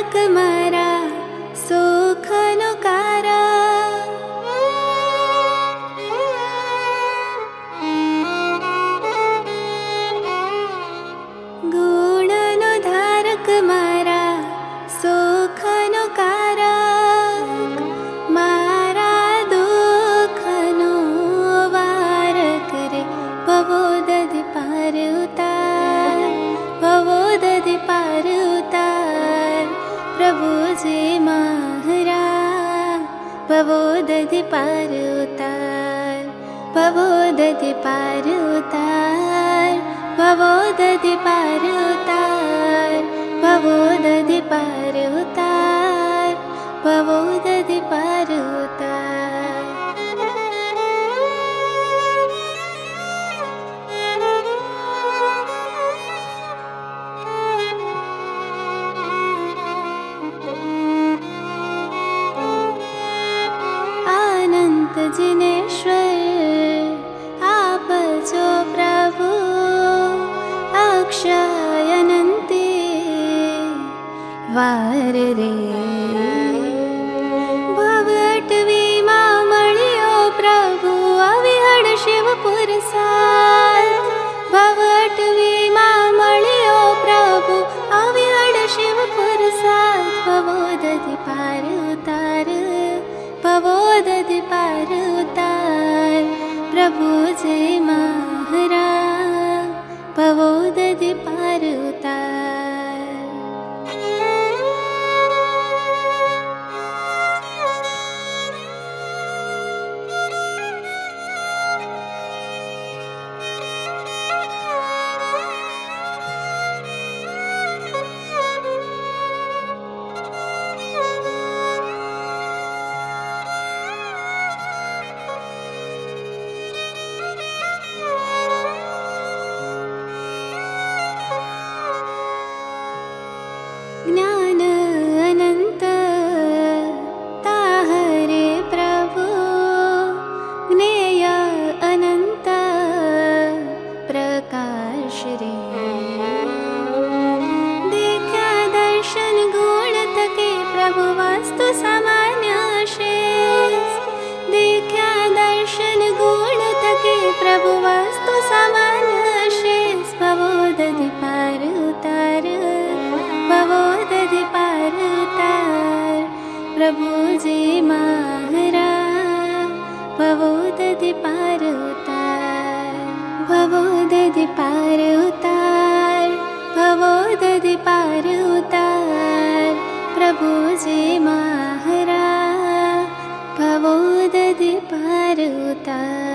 धारक मारा सुखनो कारा। गुणनो धारक मारा सुखनो कारा। मारा दुखनो वार करे भवोदधि पार उतार, भवोदधि पार उतार। प्रभु जी महारा भवोदधि पार उतार, भवोदधि पार उतार, भवोदधि पार उतार, भवोदधि पार उतार, भवोदधि पार उतार। अनंत जिनेश्वर आप जो प्रभु, अक्षय अनंती वार रे। भवटवी मां मळ्यो प्रभु अविहड शिव पुरसाद। भवटवी मां मळ्यो प्रभु अविहड शिव पुरसाद। भवोदधि पार उतार, भवोदधि पार उतार। प्रभु जी महारा भवोदधि पार उतार। ज्ञान अनंत ताहरे प्रभु, ज्ञेय अनंत प्रकाश रे। देखा दर्शन गुण तके प्रभु वास्तु सामान्य शेष। देखा दर्शन गुण तके प्रभु वास्तु सामान्य शेष। भवोदधि पार उतार, भवोदधि पार उतार। प्रभु जी महारा भवोदधि पार उतार, भवोदधि पार उतार, भवोदधि पार उतार। प्रभु जी महारा भवोदधि पार उतार।